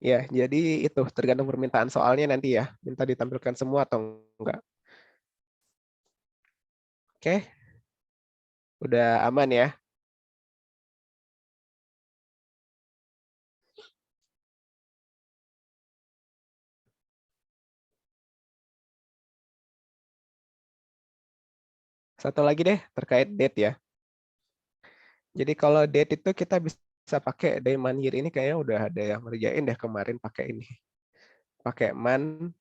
Ya, jadi itu tergantung permintaan soalnya nanti ya, minta ditampilkan semua atau enggak. Oke, udah aman ya. Satu lagi deh terkait date ya. Jadi kalau date itu kita bisa pakai day month year ini, kayaknya udah ada yang ngerjain deh kemarin pakai ini. Pakai month,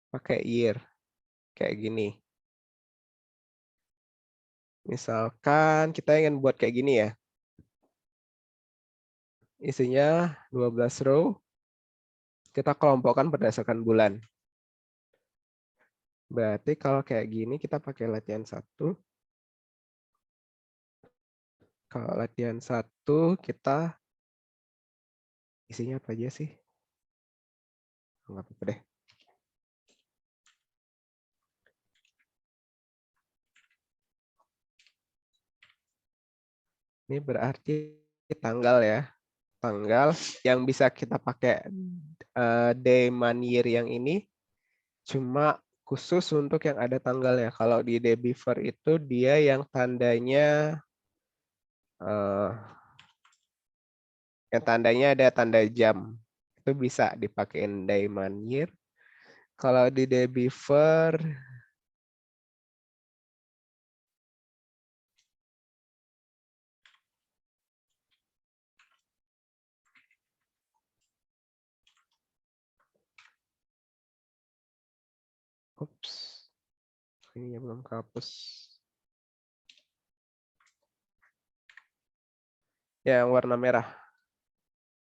pakai year. Kayak gini. Misalkan kita ingin buat kayak gini ya. Isinya 12 row. Kita kelompokkan berdasarkan bulan. Berarti kalau kayak gini kita pakai latihan 1. Kalau latihan 1 kita isinya apa aja sih? Nggak apa-apa deh. Ini berarti tanggal ya. Tanggal yang bisa kita pakai day, month, year yang ini cuma khusus untuk yang ada tanggalnya. Kalau di day before itu dia yang tandanya ada tanda jam. Itu bisa dipakein day, month, year. Kalau di day before ups, ini belum kehapus. Yang warna merah.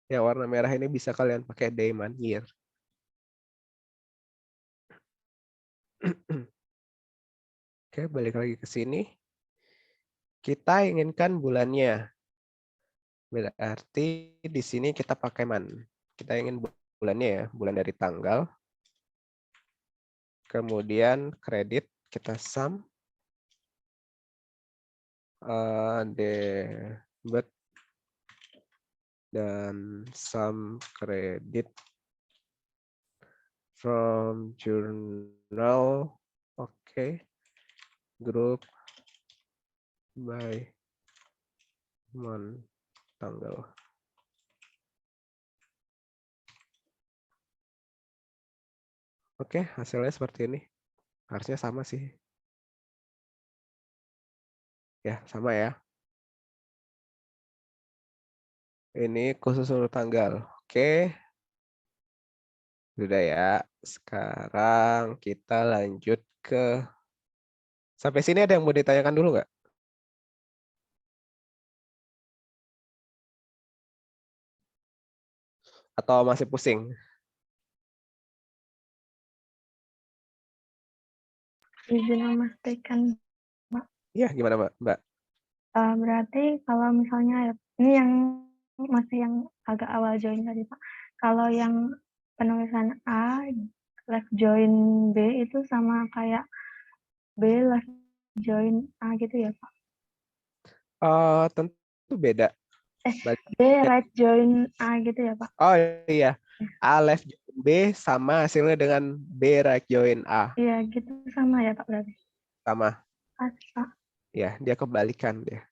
Yang warna merah ini bisa kalian pakai day, month, year. Oke, balik lagi ke sini. Kita inginkan bulannya. Berarti di sini kita pakai month. Kita ingin bulannya ya, bulan dari tanggal. Kemudian kredit kita sum. Debit dan sum kredit from journal. Oke. Group by month, tanggal. Oke, hasilnya seperti ini. Harusnya sama sih. Ya, sama ya. Ini khusus untuk tanggal. Oke. Sudah ya. Sekarang kita lanjut ke... Sampai sini ada yang mau ditanyakan dulu nggak? Atau masih pusing? Izin memastikan, Mbak. Ya, gimana Mbak? Berarti kalau misalnya ini yang masih yang agak awal join tadi, Pak. Kalau yang penulisan A, left join B itu sama kayak B left join A gitu ya, Pak? Tentu beda. B right join A gitu ya, Pak? Oh iya, A left join B sama hasilnya dengan B right join A. Iya, gitu sama ya, Pak, berarti? Sama. Pak. Ya, dia kebalikan dia.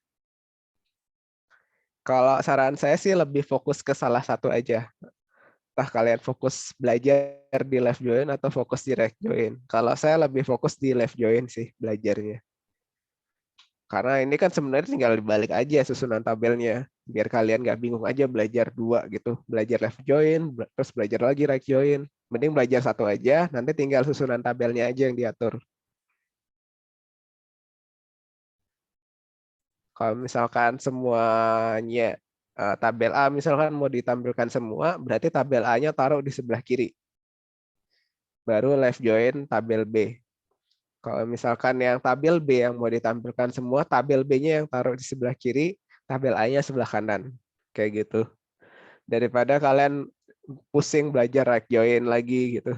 Kalau saran saya sih lebih fokus ke salah satu aja. Entah kalian fokus belajar di left join atau fokus di right join. Kalau saya lebih fokus di left join sih belajarnya. Karena ini kan sebenarnya tinggal dibalik aja susunan tabelnya. Biar kalian nggak bingung aja belajar dua gitu. Belajar left join, terus belajar lagi right join. Mending belajar satu aja, nanti tinggal susunan tabelnya aja yang diatur. Kalau misalkan semuanya tabel A misalkan mau ditampilkan semua, berarti tabel A-nya taruh di sebelah kiri. Baru left join tabel B. Kalau misalkan yang tabel B yang mau ditampilkan semua, tabel B-nya yang taruh di sebelah kiri, tabel A-nya sebelah kanan. Kayak gitu. Daripada kalian pusing belajar right join lagi gitu.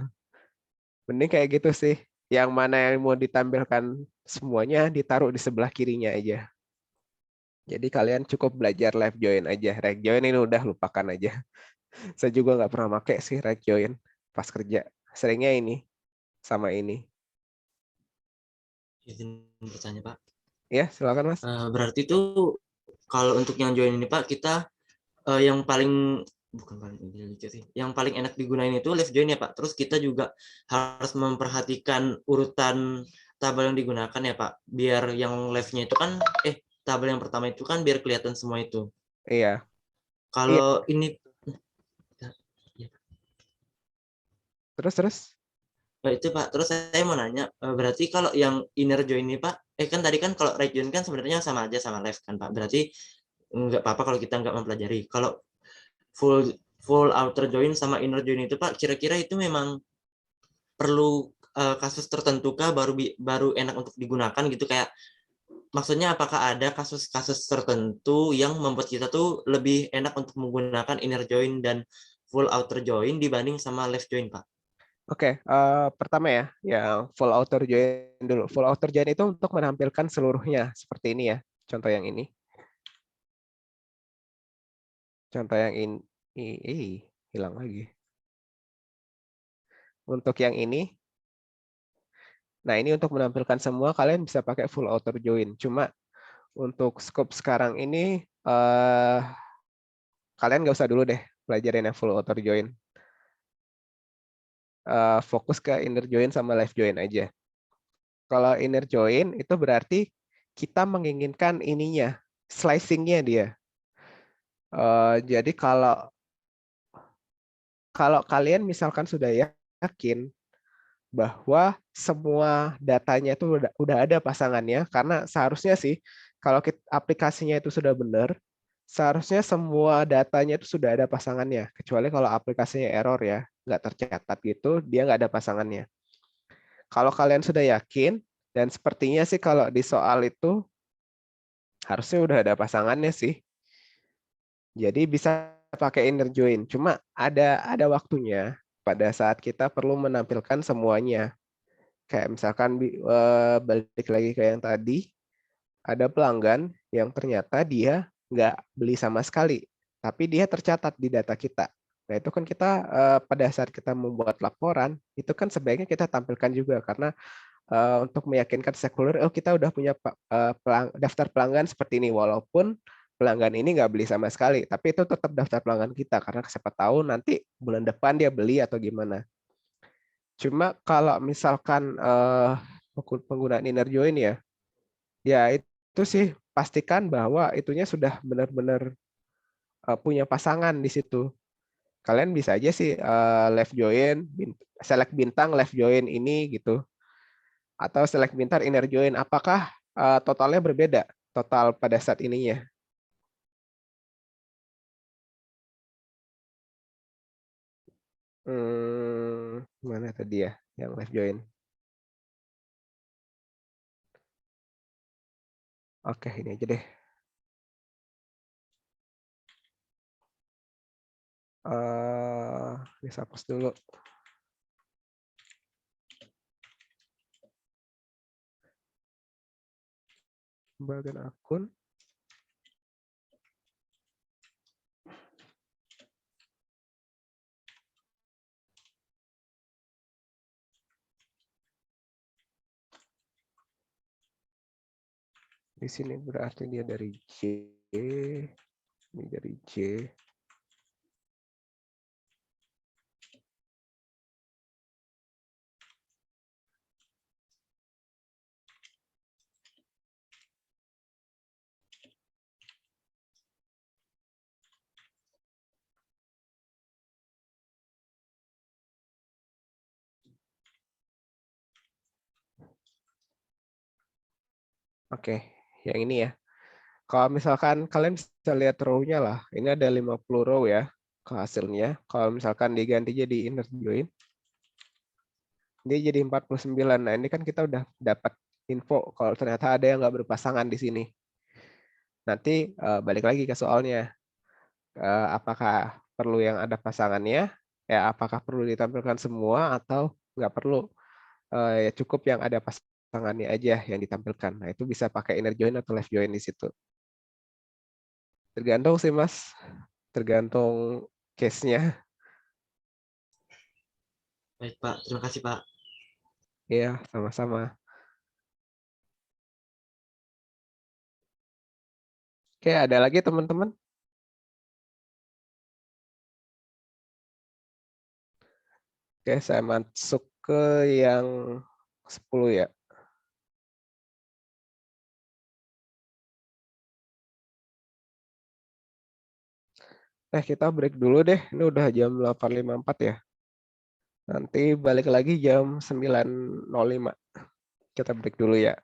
Mending kayak gitu sih. Yang mana yang mau ditampilkan semuanya ditaruh di sebelah kirinya aja. Jadi kalian cukup belajar left join aja. Right join ini udah lupakan aja. Saya juga nggak pernah pakai sih right join pas kerja. Seringnya ini sama ini. Izin bertanya Pak. Ya, silakan Mas. Berarti itu kalau untuk yang join ini Pak, kita yang paling bukan paling lucu sih, yang paling enak digunain itu left join ya Pak. Terus kita juga harus memperhatikan urutan tabel yang digunakan ya Pak. Biar yang leftnya itu kan, tabel yang pertama itu kan biar kelihatan semua itu. Iya. Iya. Kalau ini, Terus. itu Pak. Terus saya mau nanya, berarti kalau yang inner join ini Pak, kan tadi kan kalau right join kan sebenarnya sama aja sama left kan Pak. Berarti nggak apa-apa kalau kita nggak mempelajari. Kalau full full outer join sama inner join itu Pak, kira-kira itu memang perlu kasus tertentu kah baru enak untuk digunakan gitu, kayak maksudnya apakah ada kasus-kasus tertentu yang membuat kita tuh lebih enak untuk menggunakan inner join dan full outer join dibanding sama left join Pak? Oke, pertama ya, yang full outer join dulu. Full outer join itu untuk menampilkan seluruhnya seperti ini ya. Contoh yang ini. Contoh yang ini, hilang lagi. Untuk yang ini, nah ini untuk menampilkan semua kalian bisa pakai full outer join. Cuma untuk scope sekarang ini kalian nggak usah dulu deh pelajarin yang full outer join. Fokus ke inner join sama left join aja. Kalau inner join itu berarti kita menginginkan ininya, slicing-nya dia. Jadi kalau kalian misalkan sudah yakin bahwa semua datanya itu udah ada pasangannya, karena seharusnya sih kalau aplikasinya itu sudah benar, seharusnya semua datanya itu sudah ada pasangannya, kecuali kalau aplikasinya error ya, nggak tercatat gitu, dia nggak ada pasangannya. Kalau kalian sudah yakin, dan sepertinya sih kalau di soal itu harusnya udah ada pasangannya sih. Jadi bisa pakai inner join. Cuma ada waktunya pada saat kita perlu menampilkan semuanya. Kayak misalkan balik lagi ke yang tadi, ada pelanggan yang ternyata dia nggak beli sama sekali, tapi dia tercatat di data kita. Nah itu kan kita pada saat kita membuat laporan, itu kan sebaiknya kita tampilkan juga, karena untuk meyakinkan stakeholder, oh kita udah punya daftar pelanggan seperti ini, walaupun pelanggan ini nggak beli sama sekali, tapi itu tetap daftar pelanggan kita, karena siapa tahu nanti bulan depan dia beli atau gimana. Cuma kalau misalkan penggunaan inner join ya itu sih pastikan bahwa itunya sudah benar-benar punya pasangan di situ. Kalian bisa aja sih left join, select bintang left join ini gitu. Atau select bintang inner join. Apakah totalnya berbeda? Total pada saat ininya. Mana tadi ya yang left join? Oke, ini aja deh. Bisa hapus dulu. Bagian akun. Di sini berarti dia dari J. Ini dari J. Oke, yang ini ya. Kalau misalkan kalian bisa lihat row-nya lah, ini ada 50 row ya ke hasilnya. Kalau misalkan diganti jadi inner join, dia jadi 49. Nah ini kan kita udah dapat info kalau ternyata ada yang nggak berpasangan di sini. Nanti balik lagi ke soalnya, apakah perlu yang ada pasangannya, ya apakah perlu ditampilkan semua atau nggak perlu, ya cukup yang ada pasangannya aja yang ditampilkan. Nah itu bisa pakai inner join atau left join di situ. Tergantung sih Mas, tergantung case-nya. Baik, Pak. Terima kasih, Pak. Ya, sama-sama. Oke, ada lagi teman-teman? Oke, saya masuk ke yang 10 ya. Kita break dulu deh. Ini udah jam 8.54 ya. Nanti balik lagi jam 9.05. Kita break dulu ya.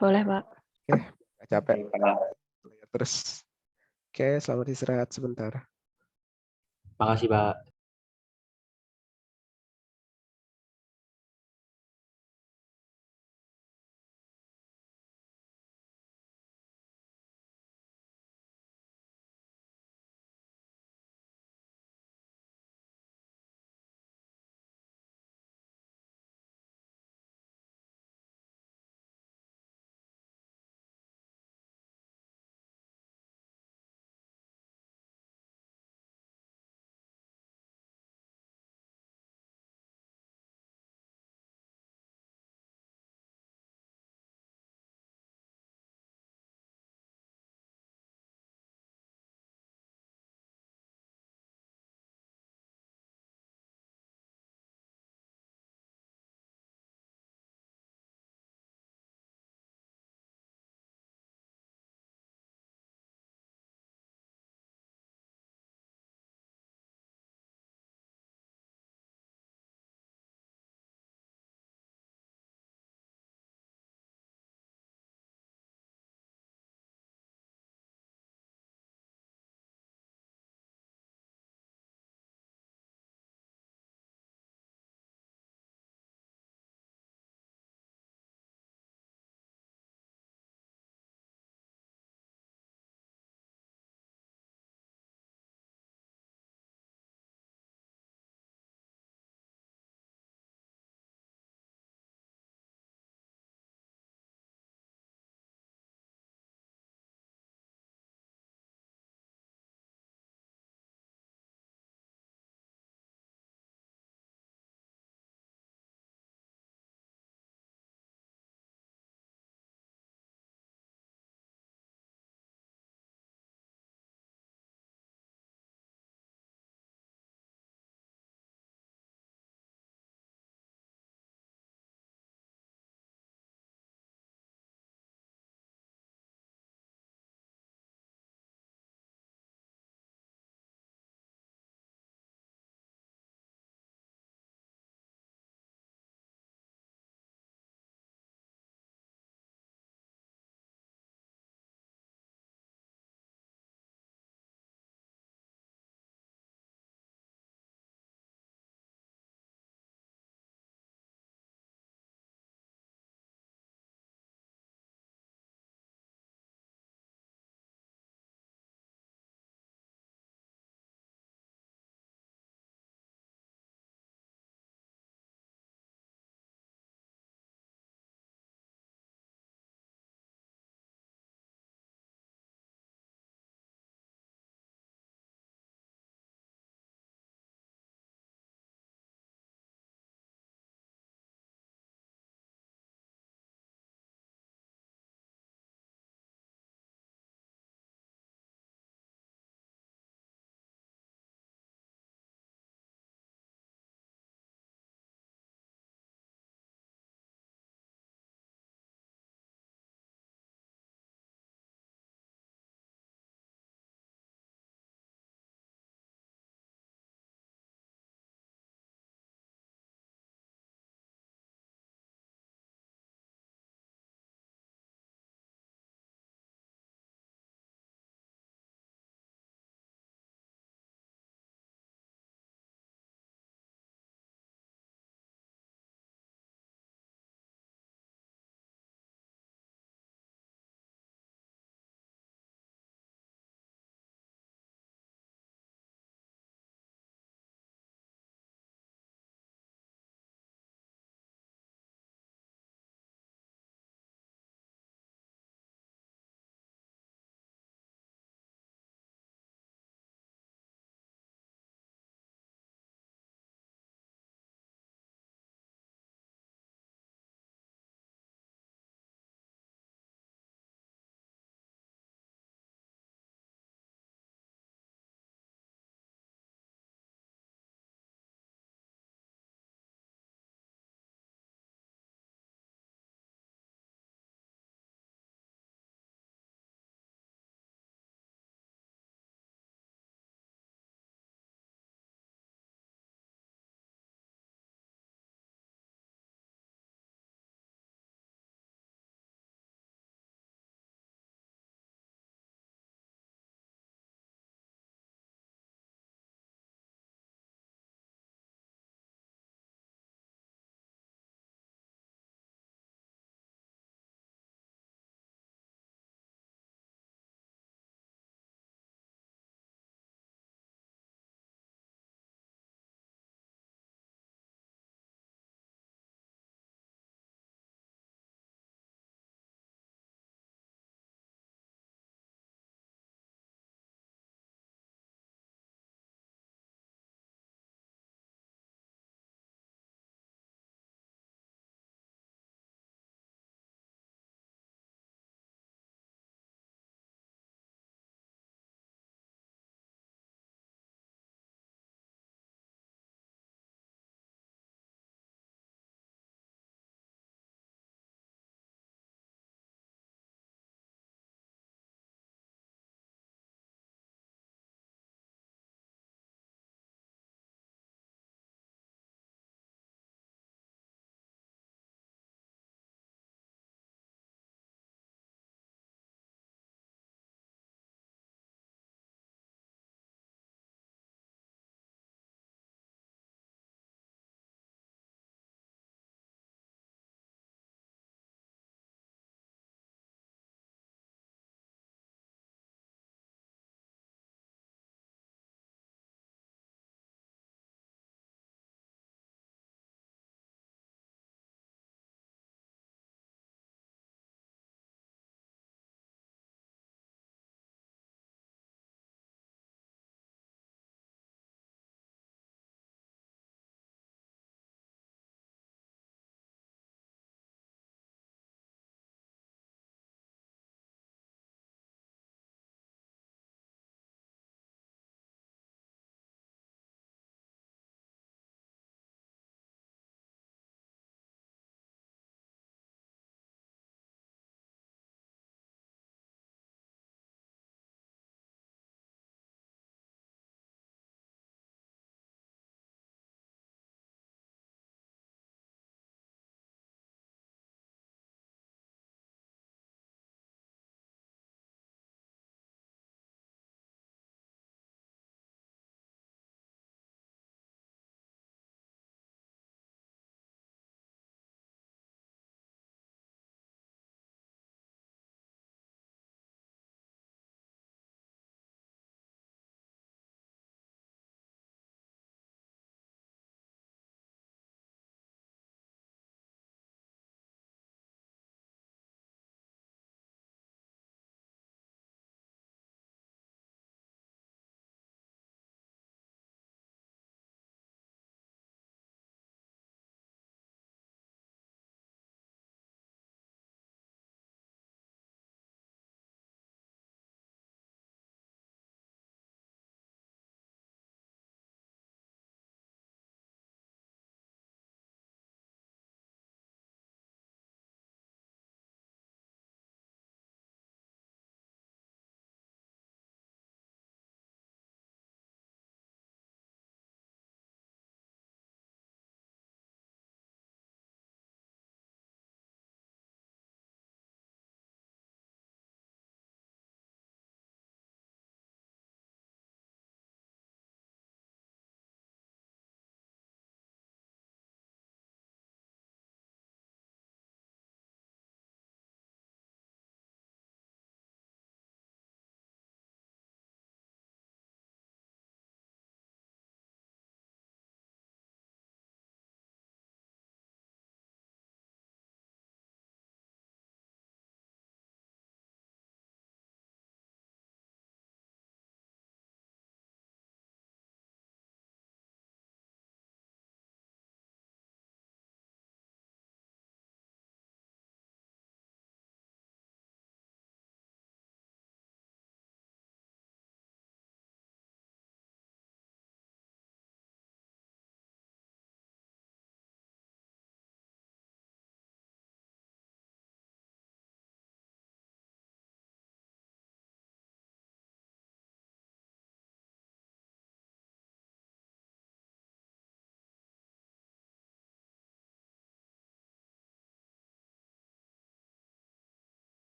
Boleh, Pak. Oke, nggak capek. Terus, oke, selamat istirahat sebentar. Makasih, Pak.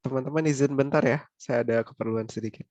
Teman-teman izin bentar ya, saya ada keperluan sedikit.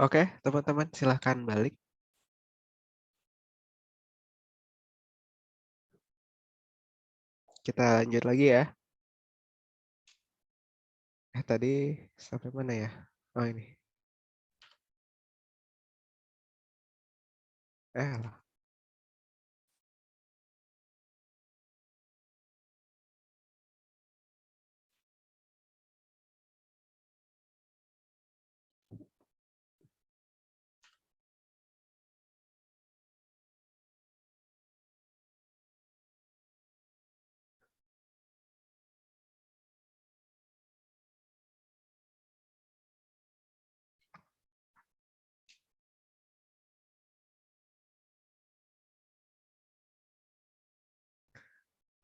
Oke, teman-teman silahkan balik. Kita lanjut lagi ya. Tadi sampai mana ya? Oh ini. Alah.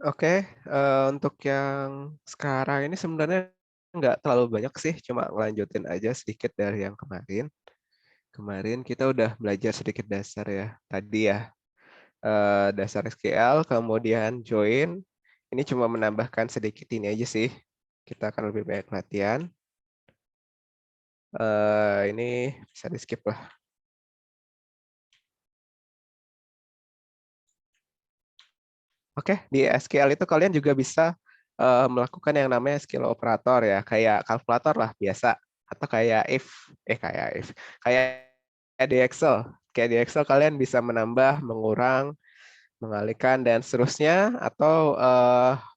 Oke, untuk yang sekarang ini sebenarnya nggak terlalu banyak sih, cuma ngelanjutin aja sedikit dari yang kemarin. Kemarin kita udah belajar sedikit dasar ya, tadi ya, dasar SQL, kemudian join. Ini cuma menambahkan sedikit ini aja sih. Kita akan lebih banyak latihan. Ini bisa di skip lah. Oke, di SQL itu kalian juga bisa melakukan yang namanya SQL operator ya, kayak kalkulator lah biasa, atau kayak if, kayak di Excel. Kayak di Excel kalian bisa menambah, mengurang, mengalihkan dan seterusnya, atau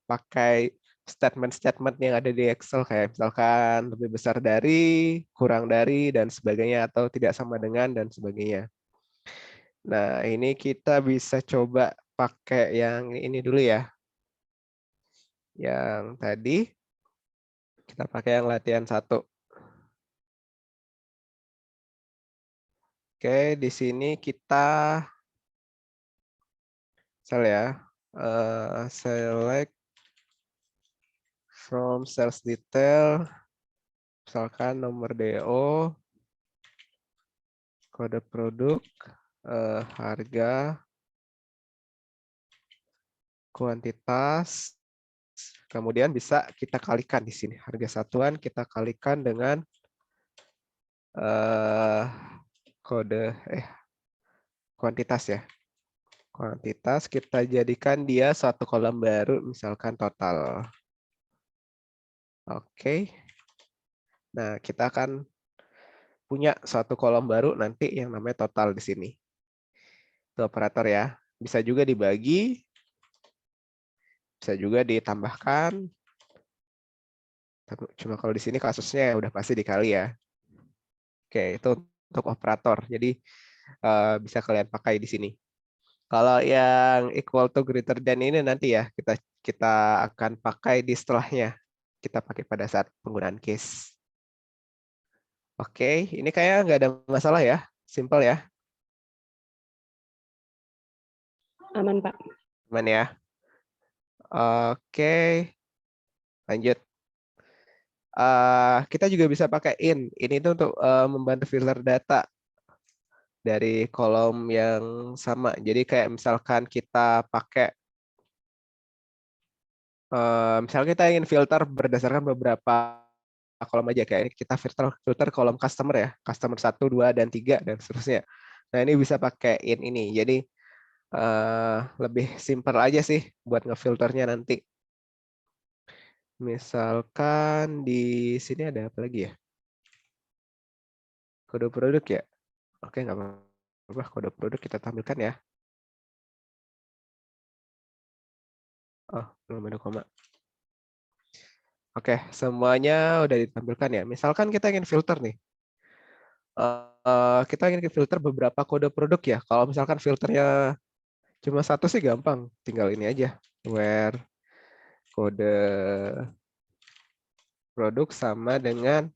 pakai statement-statement yang ada di Excel kayak misalkan lebih besar dari, kurang dari, dan sebagainya, atau tidak sama dengan dan sebagainya. Nah, ini kita bisa coba pakai yang ini dulu ya. Yang tadi kita pakai yang latihan 1. Oke, di sini kita select from sales detail, misalkan nomor DO, kode produk, harga, kuantitas, kemudian bisa kita kalikan di sini. Harga satuan kita kalikan dengan kuantitas ya. Kuantitas kita jadikan dia suatu kolom baru, misalkan total. Oke. Nah, kita akan punya suatu kolom baru nanti yang namanya total di sini. Itu operator ya. Bisa juga dibagi, bisa juga ditambahkan. Cuma kalau di sini kasusnya udah pasti dikali ya. Oke, itu untuk operator. Jadi bisa kalian pakai di sini. Kalau yang equal to greater than ini nanti ya kita akan pakai di setelahnya. Kita pakai pada saat penggunaan case. Oke, ini kayak nggak ada masalah ya, simple ya. Aman, Pak. Aman ya. Oke, lanjut. Kita juga bisa pakai in. Ini itu untuk membantu filter data dari kolom yang sama. Jadi kayak misalkan kita pakai, misalnya kita ingin filter berdasarkan beberapa kolom aja. Kayak ini kita filter kolom customer ya. Customer 1, 2, dan 3, dan seterusnya. Nah ini bisa pakai in ini. Jadi lebih simple aja sih buat ngefilternya nanti. Misalkan di sini ada apa lagi ya? Kode produk ya. Oke, nggak apa-apa. Kode produk kita tampilkan ya. Oh, belum ada koma. Oke, semuanya udah ditampilkan ya. Misalkan kita ingin filter nih. Kita ingin filter beberapa kode produk ya. Kalau misalkan filternya cuma satu sih gampang. Tinggal ini aja. Where kode produk sama dengan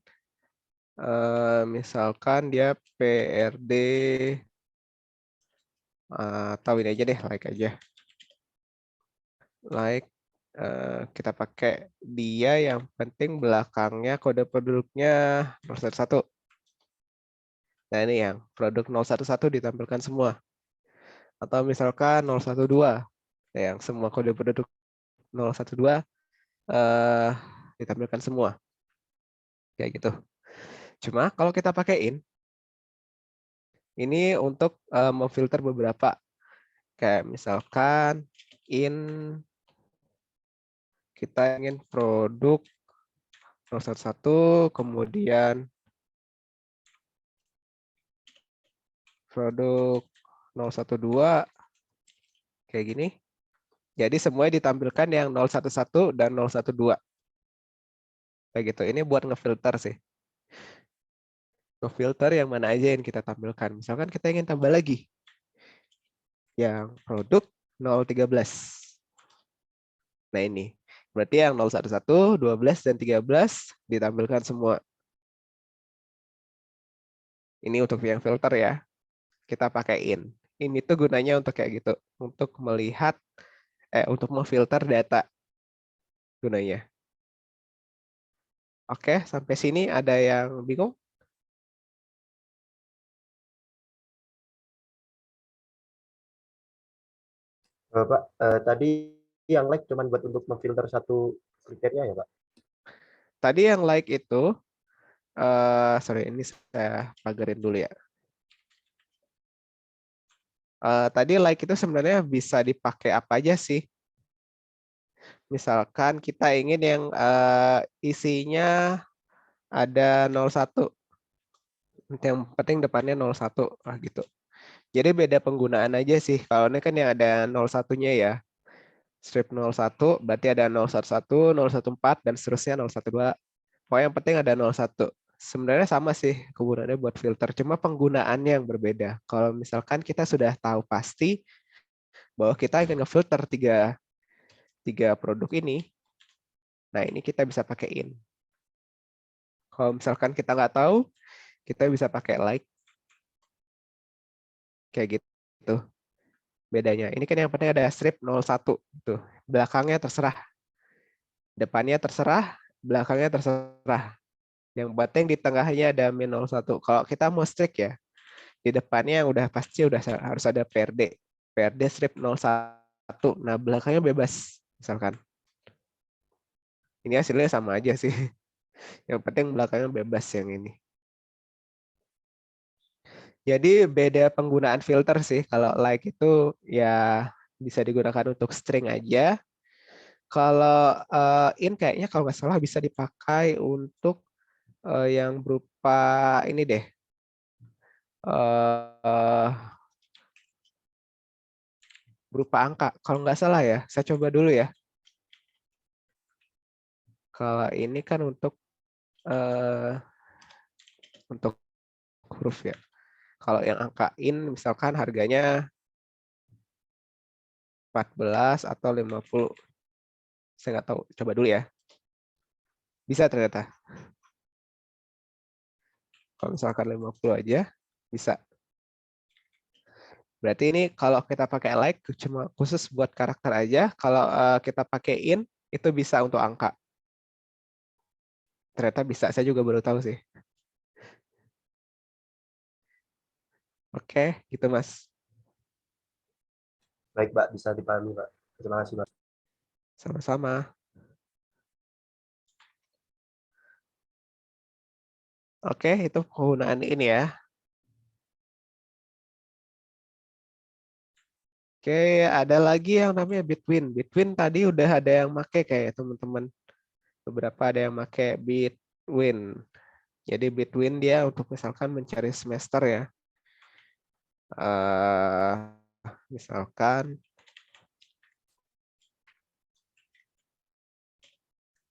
misalkan dia PRD, atau ini aja deh, like aja. Like, kita pakai dia, yang penting belakangnya kode produknya 011. Nah ini yang produk 011 ditampilkan semua. Atau misalkan 012, yang semua kode produk 012 ditampilkan semua. Kayak gitu. Cuma kalau kita pakaiin, ini untuk memfilter beberapa. Kayak misalkan in kita ingin produk 011, kemudian produk 012, kayak gini. Jadi semuanya ditampilkan yang 011 dan 012. Kayak gitu. Ini buat ngefilter sih. Ngefilter yang mana aja yang kita tampilkan. Misalkan kita ingin tambah lagi yang produk 013. Nah ini. Berarti yang 011, 12, dan 13 ditampilkan semua. Ini untuk yang filter ya. Kita pakaiin. Ini tuh gunanya untuk kayak gitu. Untuk melihat, untuk memfilter data gunanya. Oke, sampai sini ada yang bingung? Pak, tadi yang like cuma buat untuk memfilter satu kriteria ya, Pak? Tadi yang like itu, sorry ini saya pagarin dulu ya. Tadi like itu sebenarnya bisa dipakai apa aja sih? Misalkan kita ingin yang isinya ada 01. Yang penting depannya 01 gitu. Jadi beda penggunaan aja sih. Kalau ini kan yang ada 01-nya ya. Strip 01 berarti ada 011, 014, dan seterusnya 012. Pokoknya yang penting ada 01. Sebenarnya sama sih kegunaannya buat filter, cuma penggunaannya yang berbeda. Kalau misalkan kita sudah tahu pasti bahwa kita ingin ngefilter tiga produk ini, nah ini kita bisa pakai in. Kalau misalkan kita nggak tahu, kita bisa pakai like. Kayak gitu bedanya. Ini kan yang penting ada strip 01. Tuh. Belakangnya terserah. Depannya terserah, belakangnya terserah. Yang penting di tengahnya ada min 01. Kalau kita mau strict ya, di depannya udah pasti udah harus ada PRD. PRD strip 01. Nah, belakangnya bebas misalkan. Ini hasilnya sama aja sih. Yang penting belakangnya bebas yang ini. Jadi beda penggunaan filter sih. Kalau like itu ya bisa digunakan untuk string aja. Kalau in kayaknya kalau nggak salah bisa dipakai untuk yang berupa ini deh. berupa angka. Kalau nggak salah ya, saya coba dulu ya. Kalau ini kan untuk huruf ya. Kalau yang angka in misalkan harganya 14 atau 50. Saya nggak tahu, coba dulu ya. Bisa ternyata. Kalau misalkan 50 aja, bisa. Berarti ini kalau kita pakai like, cuma khusus buat karakter aja. Kalau kita pakai in, itu bisa untuk angka. Ternyata bisa, saya juga baru tahu sih. Oke, gitu Mas. Baik, Pak, bisa dipahami, Pak. Terima kasih, Pak. Sama-sama. Oke, itu penggunaan ini ya. Oke, ada lagi yang namanya Bitwin. Bitwin tadi udah ada yang make kayak teman-teman. Beberapa ada yang make Bitwin. Jadi Bitwin dia untuk misalkan mencari semester ya. Misalkan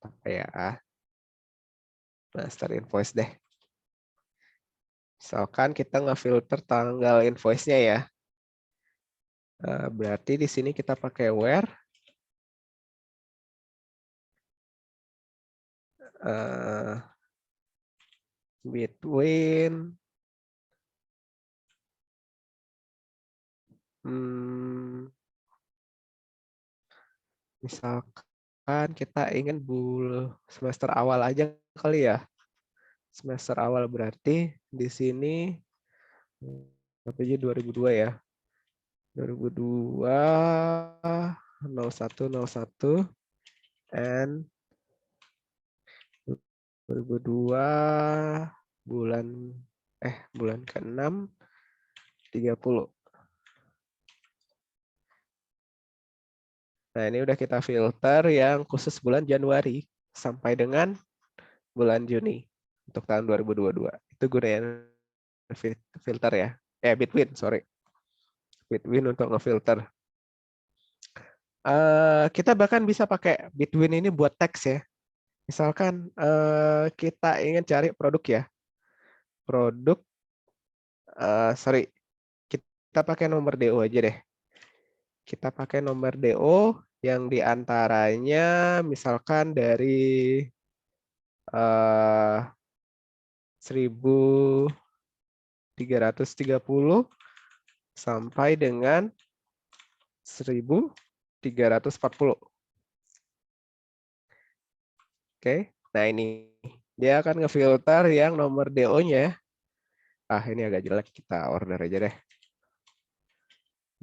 apa ya? Master invoice deh. Misalkan kita ngefilter tanggal invoice-nya ya. Berarti di sini kita pakai where between misalkan kita ingin semester awal aja kali ya. Semester awal berarti di sini apa aja 2002 ya. 2002 01 and 2002 bulan ke-6 30. Nah, ini udah kita filter yang khusus bulan Januari sampai dengan bulan Juni untuk tahun 2022. Itu gunakan filter ya. Bitwin, sorry. Bitwin untuk ngefilter. Kita bahkan bisa pakai Bitwin ini buat teks ya. Misalkan kita ingin cari produk ya. Produk, kita pakai nomor DO aja deh. Kita pakai nomor DO yang diantaranya misalkan dari 1330 sampai dengan 1340. Oke, nah ini dia akan ngefilter yang nomor DO-nya. Ini agak jelek, kita order aja deh.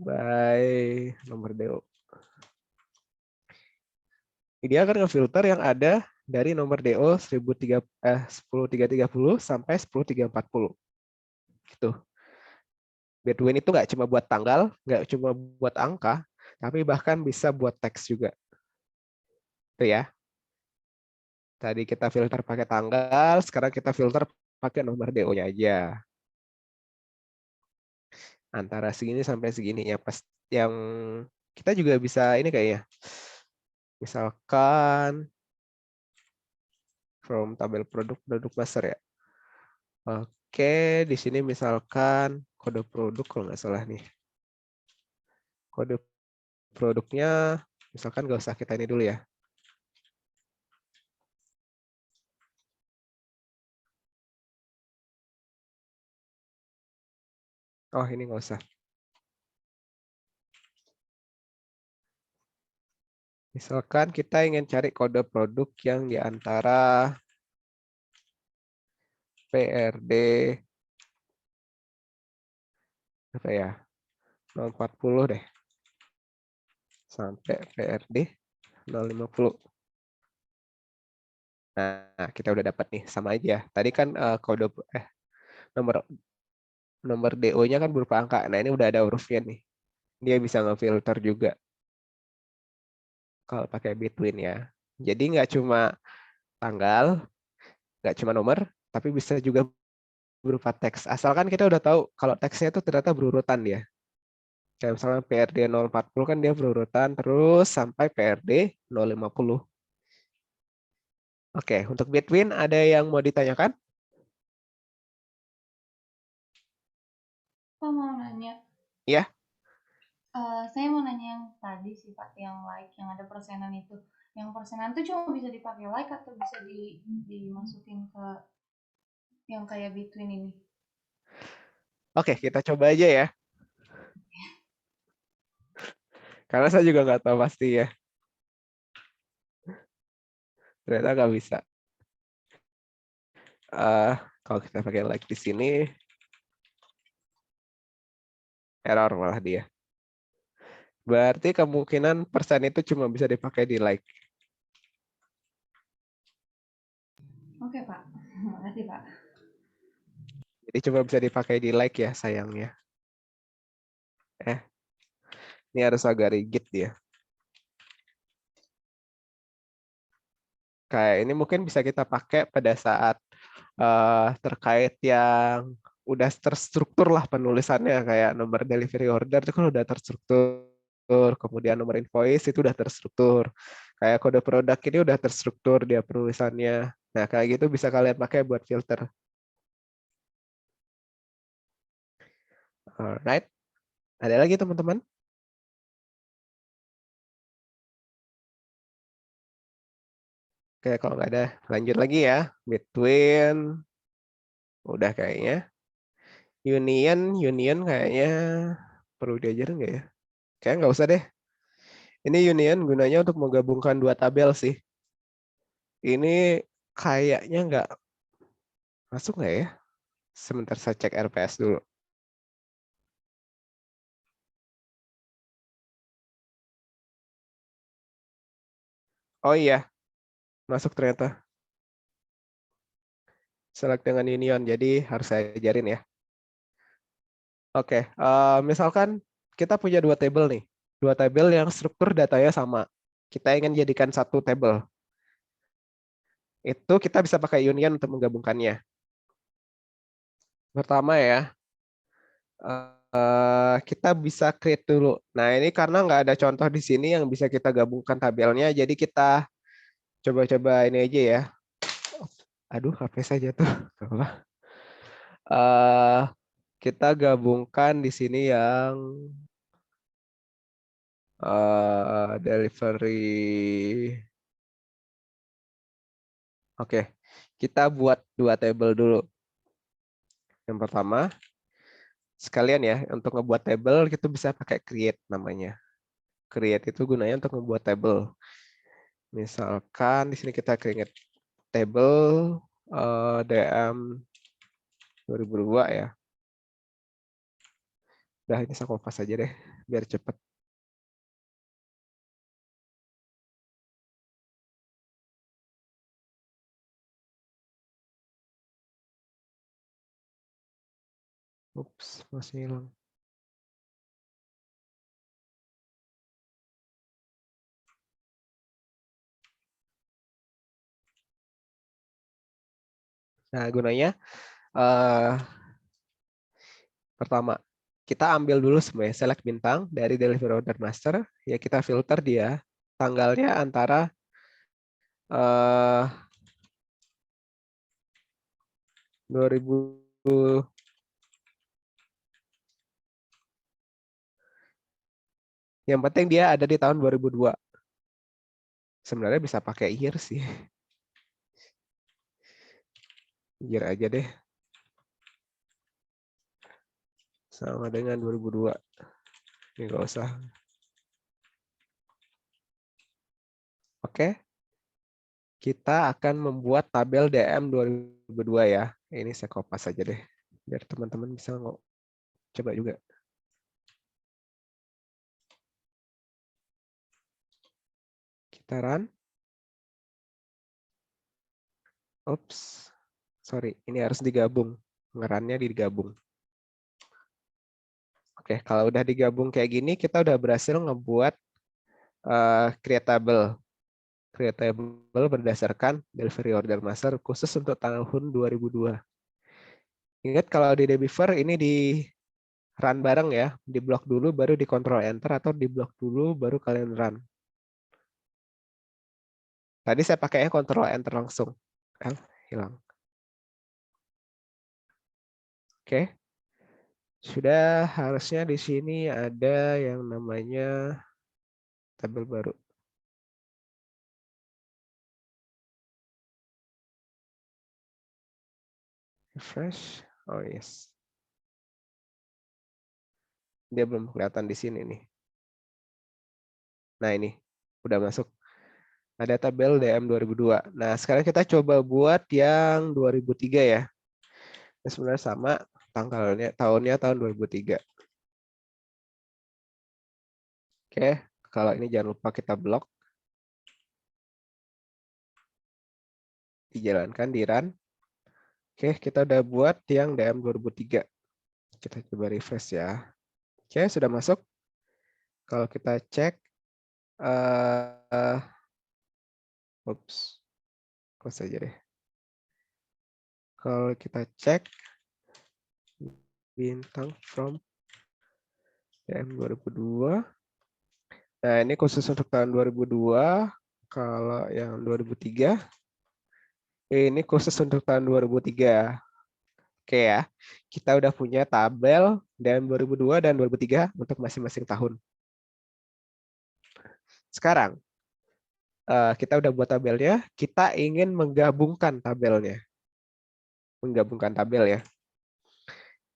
By nomor DO. Dia akan ngefilter yang ada dari nomor DO 10330 sampai 10340. Gitu. Bitwin itu nggak cuma buat tanggal, nggak cuma buat angka, tapi bahkan bisa buat teks juga. Itu ya. Tadi kita filter pakai tanggal, sekarang kita filter pakai nomor DO-nya aja. Antara segini sampai segini ya, pas yang kita juga bisa ini kayaknya. Misalkan from tabel produk master ya. Oke, di sini misalkan kode produk kalau nggak salah nih. Kode produknya misalkan nggak usah kita ini dulu ya. Oh, ini nggak usah. Misalkan kita ingin cari kode produk yang diantara PRD apa ya, 040 deh sampai PRD 050. Nah, kita udah dapat nih, sama aja. Tadi kan kode nomor DO-nya kan berupa angka. Nah, ini udah ada hurufnya nih. Dia bisa ngefilter juga kalau pakai Bitwin ya. Jadi nggak cuma tanggal, nggak cuma nomor, tapi bisa juga berupa teks. Asalkan kita udah tahu kalau teksnya itu ternyata berurutan ya. Kayak misalnya PRD 040 kan dia berurutan terus sampai PRD 050. Oke, untuk between ada yang mau ditanyakan? Pak mau nanya. Iya. Saya mau nanya yang tadi sih Pak, yang like, yang ada persenan itu. Yang persenan itu cuma bisa dipakai like atau bisa dimasukin ke yang kayak between ini? Oke, kita coba aja ya. Karena saya juga nggak tahu pasti ya. Ternyata nggak bisa. Kalau kita pakai like di sini, error malah dia. Berarti kemungkinan persen itu cuma bisa dipakai di like. Oke Pak, makasih Pak. Jadi cuma bisa dipakai di like ya sayangnya. Ini harus agak rigid dia. Kayak ini mungkin bisa kita pakai pada saat terkait yang udah terstruktur lah penulisannya, kayak nomor delivery order itu kan udah terstruktur, kemudian nomor invoice itu udah terstruktur, kayak kode produk ini udah terstruktur dia penulisannya. Nah kayak gitu bisa kalian pakai buat filter. Alright, ada lagi teman-teman? Oke, kalau nggak ada lanjut lagi ya. Between udah kayaknya. Union kayaknya perlu diajarin nggak ya? Kayaknya nggak usah deh. Ini union gunanya untuk menggabungkan dua tabel sih. Ini kayaknya nggak masuk nggak ya? Sebentar saya cek RPS dulu. Oh iya, masuk ternyata. Select dengan union, jadi harus saya ajarin ya. Oke, misalkan kita punya dua tabel nih. Dua tabel yang struktur datanya sama. Kita ingin jadikan satu tabel. Itu kita bisa pakai union untuk menggabungkannya. Pertama ya, kita bisa create dulu. Nah ini karena nggak ada contoh di sini yang bisa kita gabungkan tabelnya, jadi kita coba-coba ini aja ya. Aduh, HP saya jatuh. Kita gabungkan di sini yang delivery. Oke, kita buat dua table dulu. Yang pertama, sekalian ya, untuk ngebuat table kita bisa pakai create namanya. Create itu gunanya untuk membuat table. Misalkan di sini kita create table DM 2002 ya. Udah ini saya kopas aja deh, biar cepet. Ups, masih hilang. Nah, gunanya pertama, kita ambil dulu semuanya, select bintang dari delivery order master, ya kita filter dia tanggalnya antara 2000 yang penting dia ada di tahun 2002. Sebenarnya bisa pakai year sih. Year aja deh. Sama dengan 2002. Ini nggak usah. Oke. Kita akan membuat tabel DM 2002 ya. Ini saya kopas aja deh. Biar teman-teman bisa coba juga. Kita run. Oops. Sorry, ini harus digabung. Ngerannya digabung. Oke, kalau udah digabung kayak gini, kita udah berhasil ngebuat creatable. Creatable berdasarkan delivery order master khusus untuk tahun 2002. Ingat kalau di Debiver ini di run bareng ya, di blok dulu baru di Control Enter atau di blok dulu baru kalian run. Tadi saya pakainya Control Enter langsung. Hilang. Oke. Sudah harusnya di sini ada yang namanya tabel baru. Refresh. Oh yes. Dia belum kelihatan di sini nih. Nah ini udah masuk. Ada tabel DM 2002. Nah sekarang kita coba buat yang 2003 ya. Ini sebenarnya sama tanggalnya, tahunnya tahun 2003. Oke, kalau ini jangan lupa kita blok. Dijalankan di run. Oke, kita udah buat yang DM 2003. Kita coba refresh ya. Oke, sudah masuk. Kalau kita cek, close aja deh. Kalau kita cek bintang from DM 2002. Nah, ini khusus untuk tahun 2002. Kalau yang 2003, ini khusus untuk tahun 2003. Oke ya, kita udah punya tabel DM 2002 dan 2003 untuk masing-masing tahun. Sekarang, kita udah buat tabelnya, kita ingin menggabungkan tabelnya. Menggabungkan tabel ya.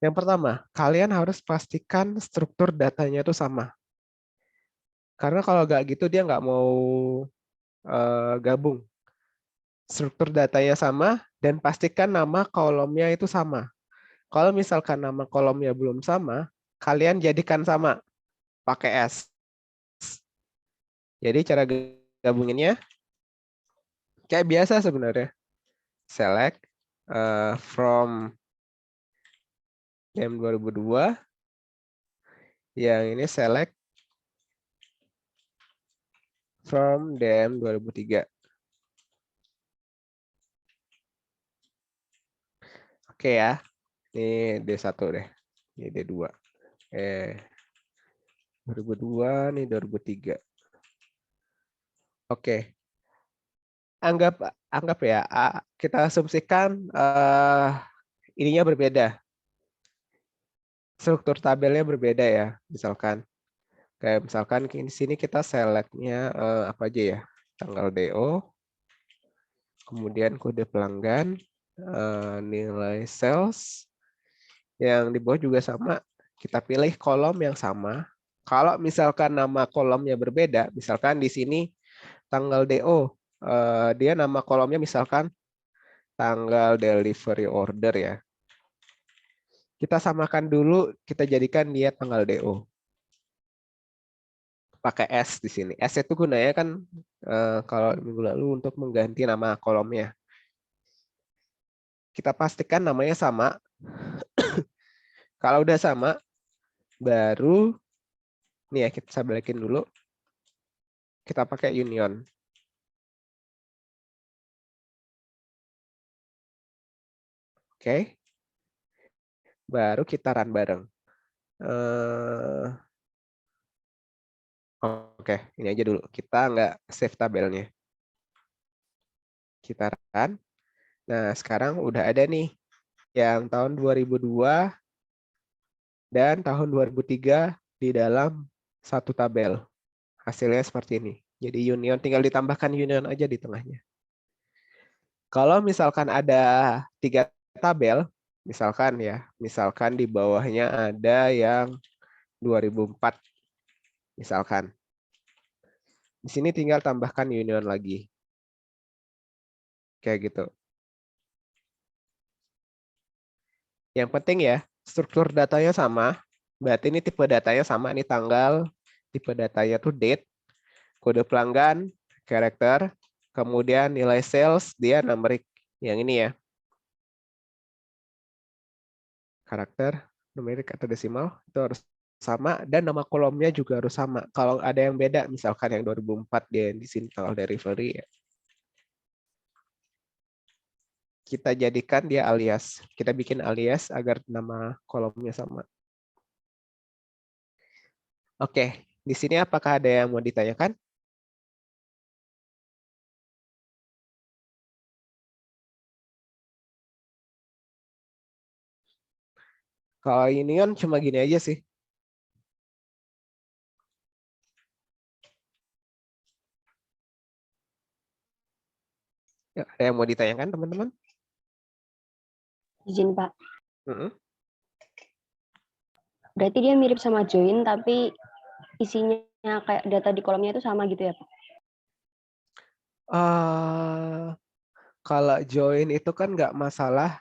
Yang pertama, kalian harus pastikan struktur datanya itu sama. Karena kalau nggak gitu dia nggak mau gabung. Struktur datanya sama dan pastikan nama kolomnya itu sama. Kalau misalkan nama kolomnya belum sama, kalian jadikan sama pakai S. Jadi cara gabunginnya kayak biasa sebenarnya. Select from DM 2002. Yang ini select from DM 2003. Oke ya. Ini D1 deh. Ini D2. 2002 nih 2003. Oke. Anggap ya, kita asumsikan ininya berbeda. Struktur tabelnya berbeda ya, misalkan. Kayak misalkan di sini kita select-nya apa aja ya? Tanggal DO, kemudian kode pelanggan, nilai sales. Yang di bawah juga sama, kita pilih kolom yang sama. Kalau misalkan nama kolomnya berbeda, misalkan di sini tanggal DO, dia nama kolomnya misalkan tanggal delivery order ya. Kita samakan dulu, kita jadikan dia tanggal DO. Pakai S di sini. S itu gunanya kan kalau minggu lalu untuk mengganti nama kolomnya. Kita pastikan namanya sama. Kalau udah sama, baru nih ya kita balikin dulu. Kita pakai union. Oke. Baru kita run bareng. Oke, ini aja dulu. Kita nggak save tabelnya. Kita run. Nah, sekarang udah ada nih yang tahun 2002 dan tahun 2003 di dalam satu tabel. Hasilnya seperti ini. Jadi union, tinggal ditambahkan union aja di tengahnya. Kalau misalkan ada 3 tabel, misalkan di bawahnya ada yang 2004, misalkan. Di sini tinggal tambahkan union lagi. Kayak gitu. Yang penting ya, struktur datanya sama. Berarti ini tipe datanya sama, ini tanggal, tipe datanya tuh date, kode pelanggan, karakter, kemudian nilai sales, dia numerik. Yang ini ya. Karakter, numerik atau desimal, itu harus sama. Dan nama kolomnya juga harus sama. Kalau ada yang beda, misalkan yang 2004, dia di sini tanggal delivery ya. kita jadikan dia alias. Kita bikin alias agar nama kolomnya sama. Oke, di sini apakah ada yang mau ditanyakan? Kalau ini kan cuma gini aja sih. Ya, ada yang mau ditanyakan, teman-teman? Izin Pak. Mm-mm. Berarti dia mirip sama join, tapi isinya kayak data di kolomnya itu sama gitu ya Pak? Kalau join itu kan nggak masalah,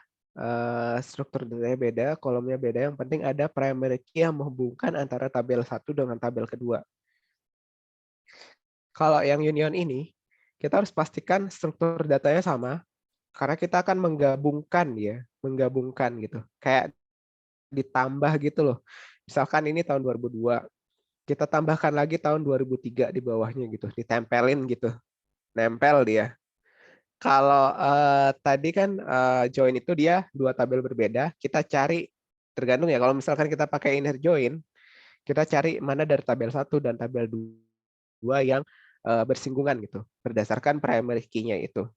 struktur datanya beda, kolomnya beda. Yang penting ada primary key yang menghubungkan antara tabel 1 dengan tabel kedua. Kalau yang union ini, kita harus pastikan struktur datanya sama, karena kita akan menggabungkan ya, menggabungkan gitu. Kayak ditambah gitu loh. Misalkan ini tahun 2002, kita tambahkan lagi tahun 2003 di bawahnya gitu, ditempelin gitu. Nempel dia. Kalau tadi kan join itu dia dua tabel berbeda, kita cari tergantung ya. Kalau misalkan kita pakai inner join, kita cari mana dari tabel 1 dan tabel 2 yang bersinggungan gitu, berdasarkan primary key-nya itu.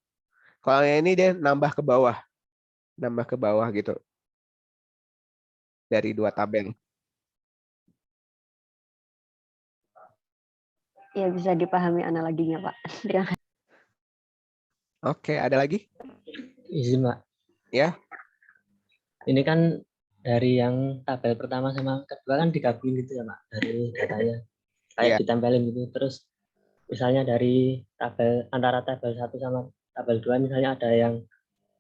Kalau yang ini dia nambah ke bawah gitu dari dua tabel. Ya bisa dipahami analoginya Pak. Terima kasih. Oke, ada lagi? Izin Pak. Ya. Ini kan dari yang tabel pertama sama kedua kan digabungin gitu ya Pak, dari datanya. Kayak Ya. ditempelin gitu. Terus misalnya dari tabel antara tabel 1 sama tabel 2 misalnya ada yang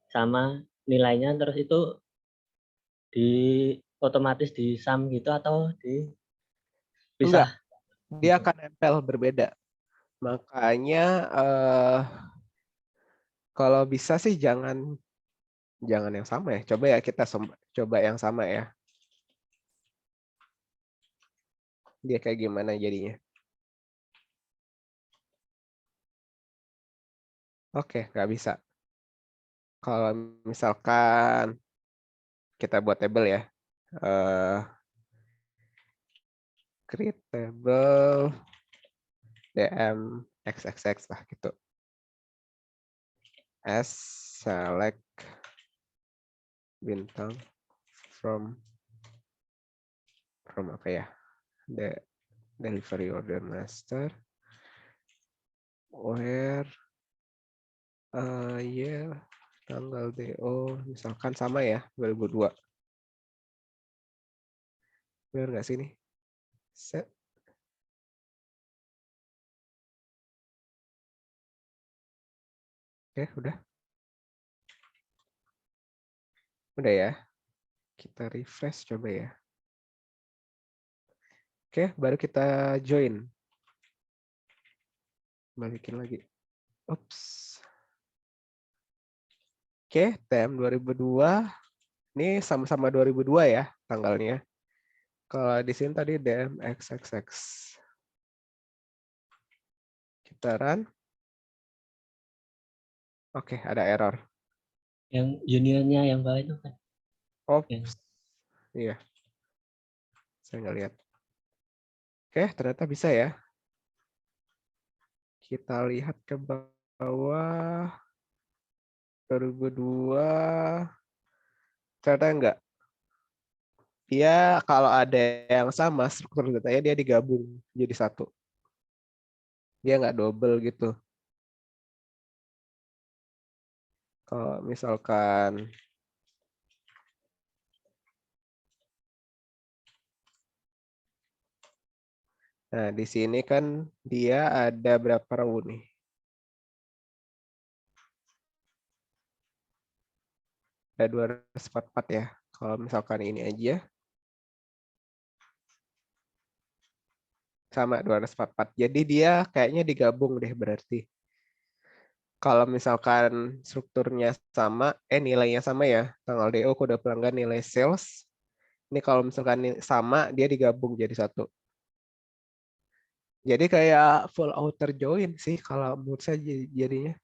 sama nilainya, terus itu di otomatis di sum gitu atau di Enggak, pisah? dia akan nempel berbeda. Makanya kalau bisa sih jangan yang sama ya. Coba ya kita coba yang sama ya. Dia kayak gimana jadinya? Oke, nggak bisa. Kalau misalkan kita buat table ya, create table dm xxx lah gitu. S select bintang from apa ya? The delivery order master where yeah, tanggal DO misalkan sama ya 2002. Benar nggak sih ini? Set. Oke, udah. Udah ya. Kita refresh coba ya. Oke, baru kita join. Balikin lagi. Oops. Oke, TM 2002. Ini sama-sama 2002 ya tanggalnya. Kalau di sini tadi DM XXX. Kita run. Oke, ada error. Yang unionnya yang bawah itu kan? Oops. Iya. Saya nggak lihat. Oke, ternyata bisa ya. Kita lihat ke bawah. 2002. Ternyata enggak. Dia kalau ada yang sama, struktur datanya dia digabung jadi satu. Dia nggak double gitu. Kalau misalkan nah, di sini kan dia ada berapa row nih? Ada 244 ya. Kalau misalkan ini aja. Sama 244. Jadi dia kayaknya digabung deh berarti. Kalau misalkan strukturnya sama, nilainya sama ya. Tanggal DO, kode pelanggan, nilai sales. Ini kalau misalkan sama, dia digabung jadi satu. Jadi kayak full outer join sih kalau menurut saya jadinya.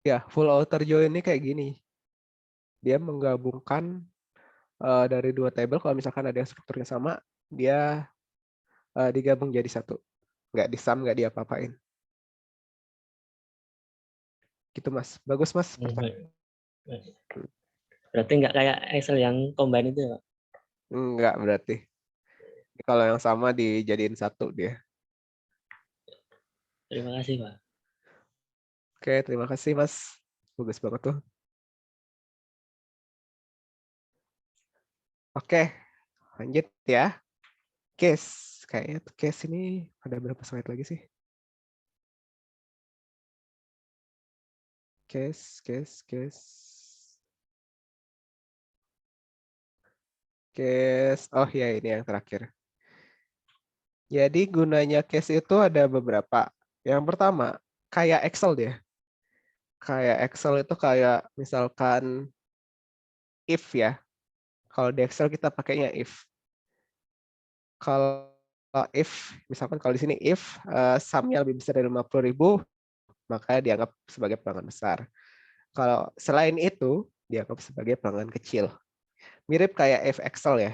Ya, full outer join ini kayak gini. Dia menggabungkan dari dua table. Kalau misalkan ada yang strukturnya sama, dia digabung jadi satu. Nggak disam, nggak diapa-apain. Gitu, Mas. Bagus, Mas. Berarti nggak kayak Excel yang combine itu ya, Pak? Nggak berarti. Kalau yang sama dijadiin satu dia. Terima kasih, Pak. Oke, terima kasih, Mas. Bagus banget tuh. Oke, lanjut ya. Case. Kayaknya case ini ada berapa slide lagi sih? Case. Oh ya, ini yang terakhir. Jadi gunanya case itu ada beberapa. Yang pertama, kayak Excel dia. Kayak Excel itu kayak misalkan if ya. Kalau di Excel kita pakainya if. Kalau if, misalkan kalau di sini if sum-nya lebih besar dari 50.000, maka dianggap sebagai pelanggan besar. Kalau selain itu, dianggap sebagai pelanggan kecil. Mirip kayak if Excel ya.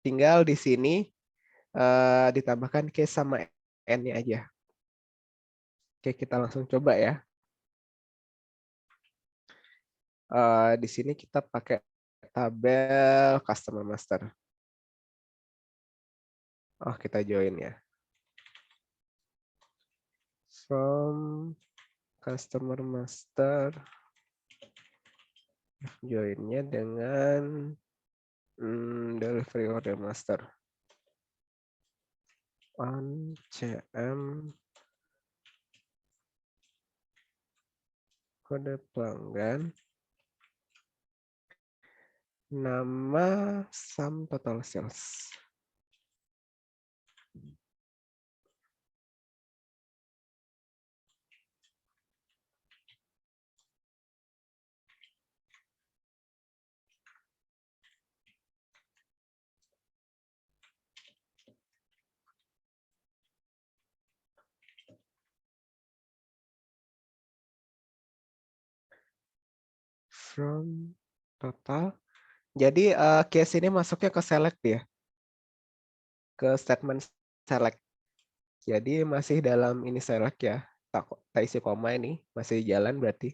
Tinggal di sini ditambahkan case sama n-nya aja. Oke, kita langsung coba ya. Di sini kita pakai tabel customer master. Oh, kita join ya. From customer master, joinnya dengan delivery order master. On CM kode pelanggan, nama sum total sales. From total. Jadi case ini masuknya ke select ya. Ke statement select. Jadi masih dalam ini select ya. Tak isi koma ini masih jalan berarti.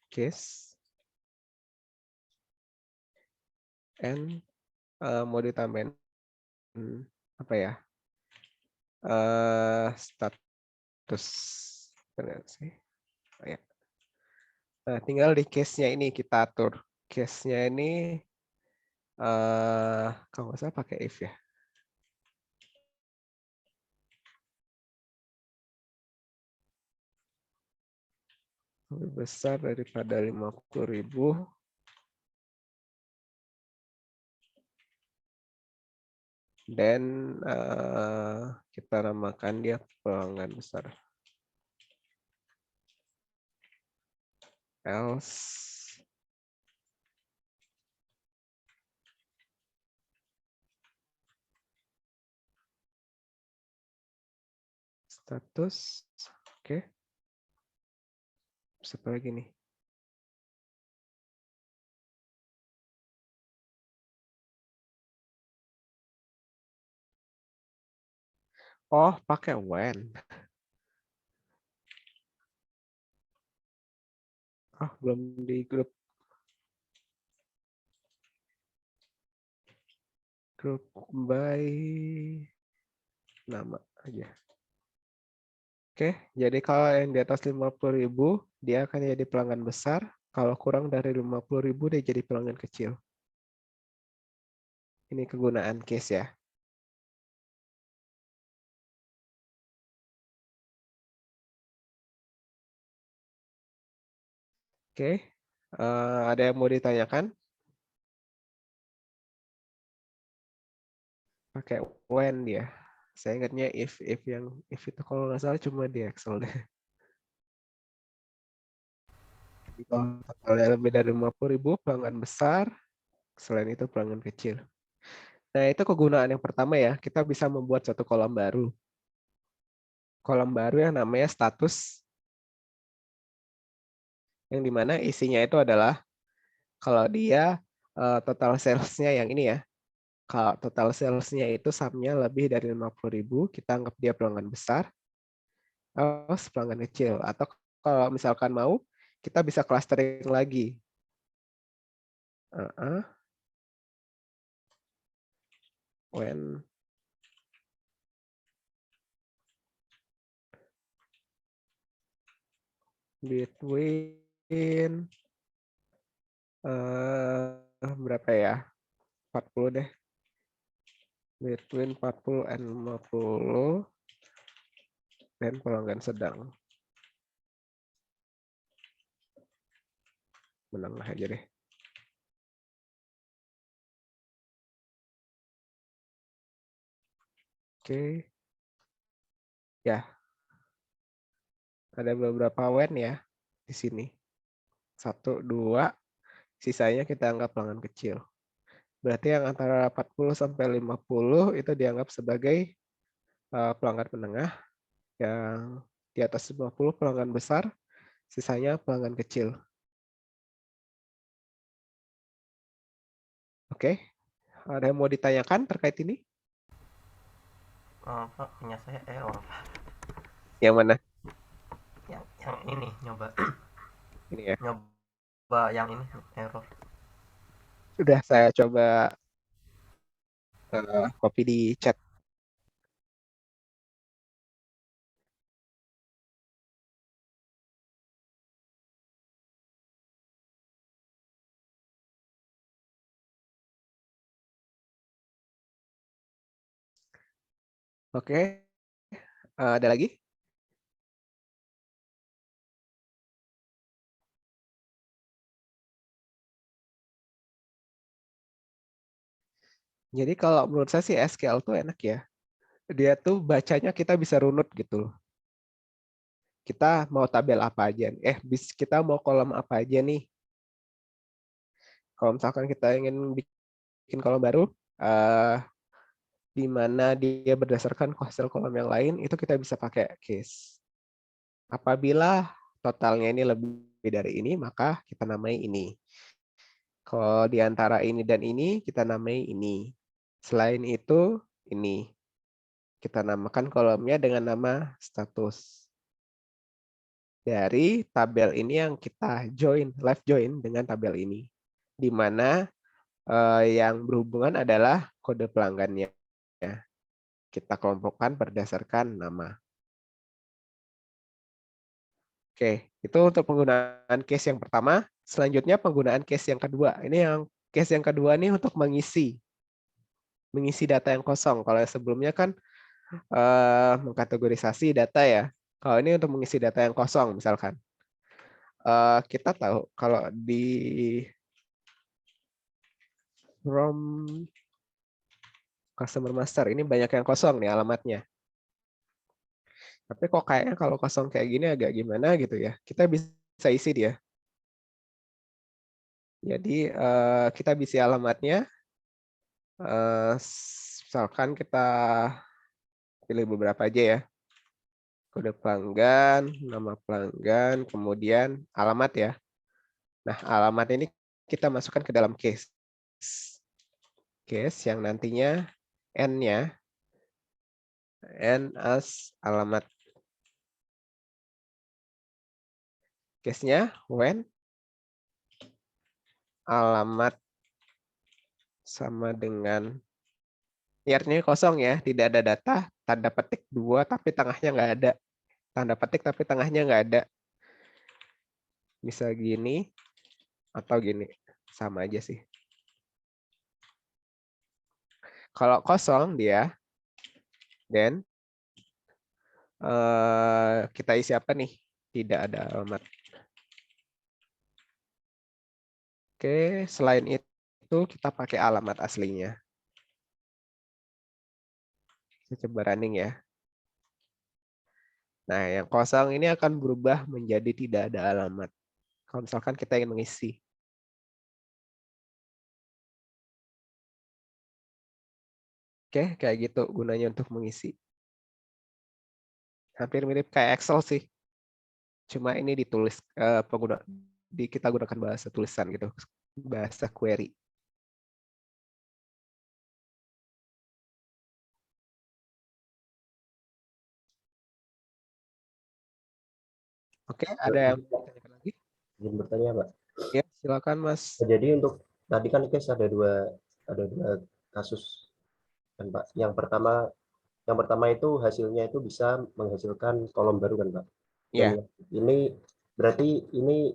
Case. And mau ditambahin apa ya? Status. Benar sih. Oh, ya. Nah, tinggal di case-nya ini kita atur. Case-nya ini kalau nggak salah pakai if ya. Lebih besar daripada 50.000. Dan kita namakan dia pelanggan besar. Else status, oke. Apa lagi nih? Oh, pakai when. Oh, belum di grup by nama aja. Oke, jadi kalau yang di atas 50.000 dia akan jadi pelanggan besar. Kalau kurang dari 50.000 dia jadi pelanggan kecil. Ini kegunaan case ya. Oke, ada yang mau ditanyakan? Pakai when dia. Saya ingatnya if yang if itu kalau nggak salah cuma di Excel deh. Kalau totalnya lebih dari 50.000 pelanggan besar, selain itu pelanggan kecil. Nah, itu kegunaan yang pertama ya. Kita bisa membuat satu kolom baru. Kolom baru yang namanya status. yang dimana isinya itu adalah kalau dia total sales-nya yang ini ya. Kalau total sales-nya itu sum-nya lebih dari 50.000, kita anggap dia pelanggan besar, pelanggan kecil. Atau kalau misalkan mau, kita bisa clustering lagi. When between berapa ya? 40 deh. Between 40 and 50 dan pelanggan sedang. Menengah aja deh. Oke. Ya. Ada beberapa when ya di sini. 1, 2, sisanya kita anggap pelanggan kecil. Berarti yang antara 40 sampai 50 itu dianggap sebagai pelanggan menengah, yang di atas 50 pelanggan besar, sisanya pelanggan kecil. Oke, ada yang mau ditanyakan terkait ini? Pak, punya saya error. Yang mana? Yang ini nyoba Ini ya. nyoba yang ini error. Sudah saya coba copy di chat. Oke, ada lagi? Jadi kalau menurut saya sih SQL tuh enak ya. Dia tuh bacanya kita bisa runut gitu loh. Kita mau tabel apa aja, kita mau kolom apa aja nih. Kalau misalkan kita ingin bikin kolom baru, di mana dia berdasarkan hasil kolom yang lain, itu kita bisa pakai case. Apabila totalnya ini lebih dari ini, maka kita namai ini. Kalau di antara ini dan ini, kita namai ini. Selain itu, ini. Kita namakan kolomnya dengan nama status. Dari tabel ini yang kita left join dengan tabel ini. Di mana yang berhubungan adalah kode pelanggannya. Kita kelompokkan berdasarkan nama. Oke, itu untuk penggunaan case yang pertama. Selanjutnya penggunaan case yang kedua. Ini yang case yang kedua nih untuk mengisi data yang kosong. Kalau yang sebelumnya kan mengkategorisasi data ya. Kalau ini untuk mengisi data yang kosong misalkan. Kita tahu kalau di from customer master ini banyak yang kosong nih alamatnya. Tapi kok kayaknya kalau kosong kayak gini agak gimana gitu ya. Kita bisa isi dia. Jadi kita bisa alamatnya. Misalkan kita pilih beberapa aja ya. Kode pelanggan, nama pelanggan, kemudian alamat ya. Nah, alamat ini kita masukkan ke dalam case. Case yang nantinya N-nya, N as alamat. Case-nya when alamat sama dengan, ini artinya kosong ya, tidak ada data, tanda petik 2 tapi tengahnya nggak ada. Tanda petik tapi tengahnya nggak ada. Bisa gini atau gini, sama aja sih. Kalau kosong dia, then kita isi apa nih? Tidak ada alamat. Oke, selain itu kita pakai alamat aslinya. Saya coba running ya. Nah, yang kosong ini akan berubah menjadi tidak ada alamat. Kalau misalkan kita ingin mengisi. Oke, kayak gitu gunanya untuk mengisi. Hampir mirip kayak Excel sih. Cuma ini ditulis pengguna kita gunakan bahasa tulisan gitu, bahasa query. Oke, ada yang mau ditanyakan lagi? Izin bertanya, Pak. Ya, silakan Mas. Jadi untuk tadi kan case ada dua kasus kan, Pak. Yang pertama itu hasilnya itu bisa menghasilkan kolom baru kan, Pak. Ya, Dan ini berarti ini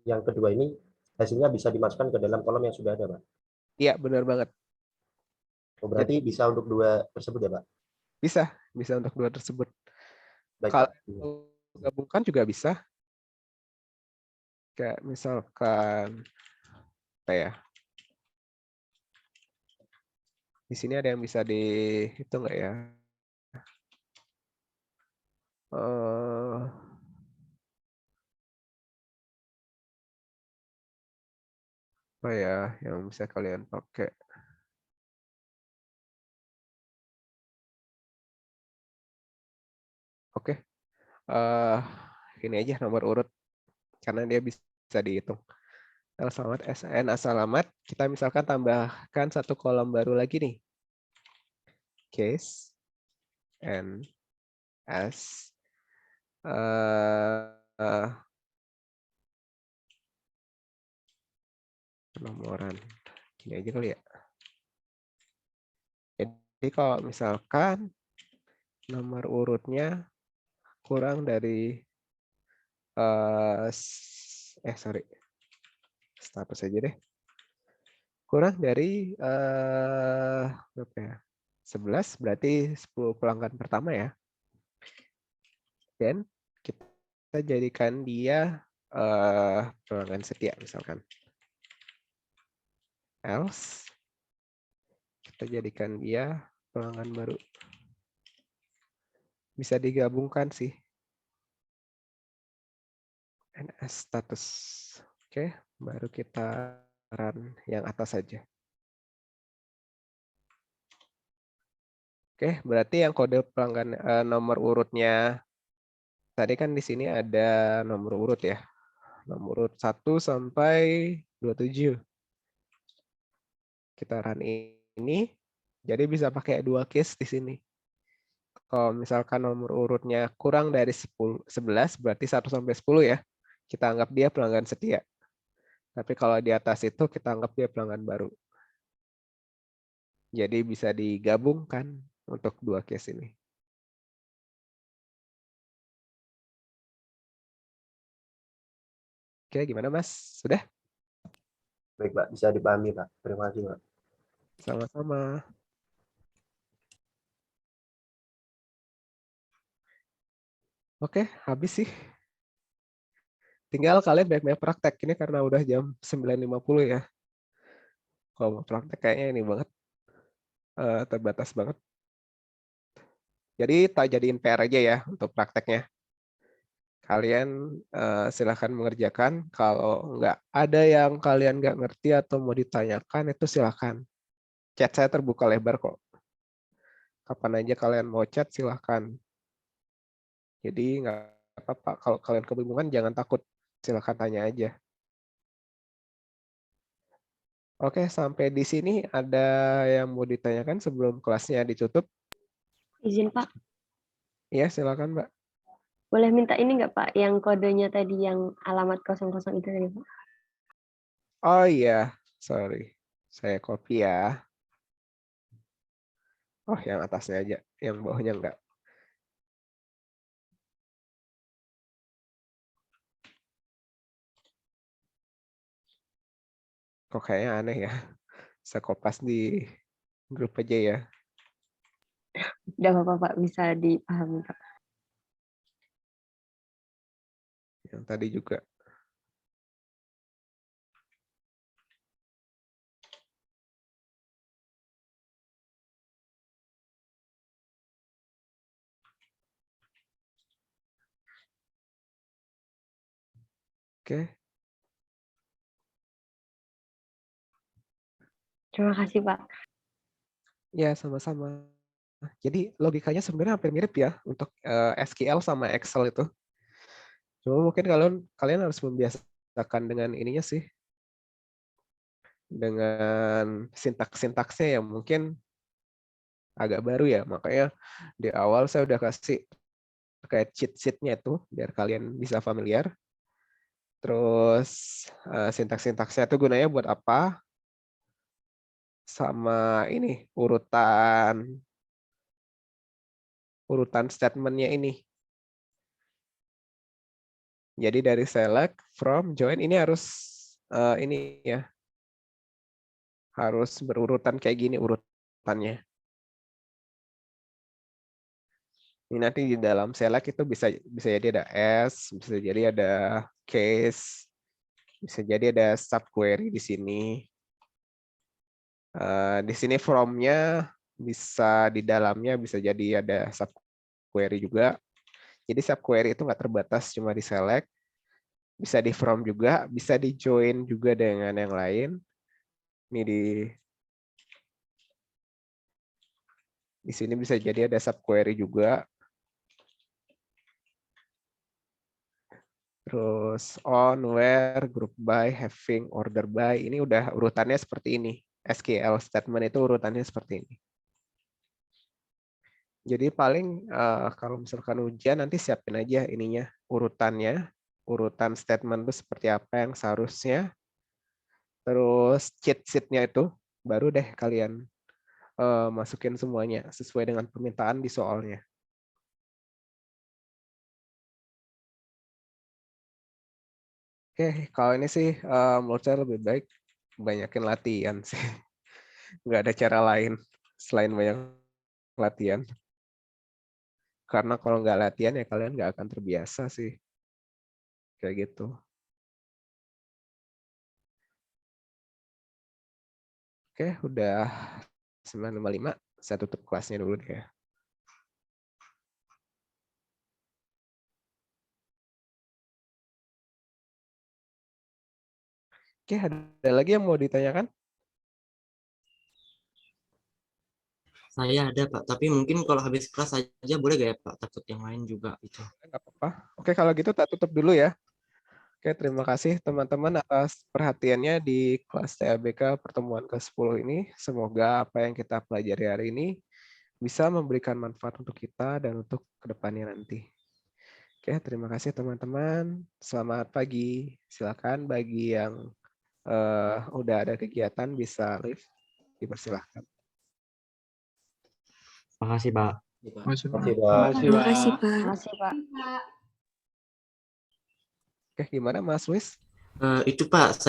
yang kedua ini hasilnya bisa dimasukkan ke dalam kolom yang sudah ada, Pak. iya benar banget. Oh, berarti Jadi bisa untuk dua tersebut ya, Pak? bisa untuk dua tersebut. Baik, Kalau Pak. gabungkan juga bisa. Kayak misalkan apa ya? Di sini ada yang bisa dihitung nggak ya? Apa ya yang bisa kalian pakai? Oke, ini aja nomor urut karena dia bisa dihitung. Alamat SN asalamat, kita misalkan tambahkan satu kolom baru lagi nih. Case N S penomoran. Gini aja kali ya. Jadi kalau misalkan nomor urutnya kurang dari status aja deh. Kurang dari berapa ya? 11 berarti 10 pelanggan pertama ya. Dan kita jadikan dia pelanggan setia misalkan. Else kita jadikan dia pelanggan baru. Bisa digabungkan sih. NS status. Oke, baru kita run yang atas saja. Oke, berarti yang kode pelanggan nomor urutnya tadi kan di sini ada nomor urut ya. Nomor urut 1 sampai 27. Kita run ini, jadi bisa pakai dua case di sini. Kalau misalkan nomor urutnya kurang dari 11, berarti 1 sampai 10 ya. Kita anggap dia pelanggan setia. Tapi kalau di atas itu kita anggap dia pelanggan baru. Jadi bisa digabungkan untuk dua case ini. Oke, gimana Mas? Sudah? Baik, Pak. Bisa dipahami, Pak. Terima kasih, Pak. Sama-sama. Oke, habis sih. Tinggal kalian banyak-banyak praktek. Ini karena udah jam 9.50 ya. Kalau mau praktek kayaknya ini banget. Terbatas banget. Jadi tak jadiin PR aja ya untuk prakteknya. Kalian silahkan mengerjakan. Kalau nggak ada yang kalian nggak ngerti atau mau ditanyakan, itu silahkan. Chat saya terbuka lebar kok. Kapan aja kalian mau chat, silahkan. Jadi nggak apa-apa. Kalau kalian kebingungan, jangan takut. Silahkan tanya aja. Oke, sampai di sini ada yang mau ditanyakan sebelum kelasnya ditutup? Izin Pak, Ya, silakan Mbak. boleh minta ini nggak Pak, yang kodenya tadi yang alamat 00 itu tadi Pak? Oh iya, sorry. Saya copy ya. Oh, yang atasnya aja. Yang bawahnya enggak. Kok kayaknya aneh ya. Saya kopas di grup aja ya. Udah apa Pak, bisa dipahami Pak. Yang tadi juga. Oke. Terima kasih Pak. Ya, sama-sama. Jadi logikanya sebenarnya hampir mirip ya untuk SQL sama Excel itu. Cuma mungkin kalian harus membiasakan dibiasakan dengan ininya sih, dengan sintaks-sintaksnya yang mungkin agak baru ya. Makanya di awal saya udah kasih kayak cheat sheet-nya itu biar kalian bisa familiar. Terus sintaks-sintaksnya itu gunanya buat apa? Sama ini urutan statementnya ini. Jadi dari select, from, join ini harus ini ya, harus berurutan kayak gini urutannya. Ini nanti di dalam select itu bisa jadi ada S, bisa jadi ada case, bisa jadi ada subquery di sini. Di sini from-nya bisa di dalamnya bisa jadi ada subquery juga. Jadi subquery itu nggak terbatas cuma di select, bisa di from juga, bisa di join juga dengan yang lain. Ini di sini bisa jadi ada subquery juga. Terus on, where, group by, having, order by. Ini udah urutannya seperti ini. SQL statement itu urutannya seperti ini. Jadi paling kalau misalkan ujian nanti siapin aja ininya urutannya, urutan statement itu seperti apa yang seharusnya. Terus cheat sheet-nya itu baru deh kalian masukin semuanya sesuai dengan permintaan di soalnya. Oke, kalau ini sih menurut saya lebih baik banyakin latihan sih. Nggak ada cara lain selain banyak latihan. Karena kalau nggak latihan ya kalian nggak akan terbiasa sih. Kayak gitu. Oke, udah 9:55. Saya tutup kelasnya dulu deh ya. Oke, ada lagi yang mau ditanyakan? Saya ada Pak, tapi mungkin kalau habis kelas aja boleh gak ya Pak? Takut yang lain juga itu. Nggak apa-apa. Oke, kalau gitu tak tutup dulu ya. Oke, terima kasih teman-teman atas perhatiannya di kelas TABK pertemuan ke-10 ini. Semoga apa yang kita pelajari hari ini bisa memberikan manfaat untuk kita dan untuk kedepannya nanti. Oke, terima kasih teman-teman. Selamat pagi. Silakan bagi yang udah ada kegiatan bisa live, dipersilahkan. Makasih Pak. Makasih, Pak. Terima kasih, Pak. Makasih, Pak. Oke, gimana Mas Wis? Itu Pak, saya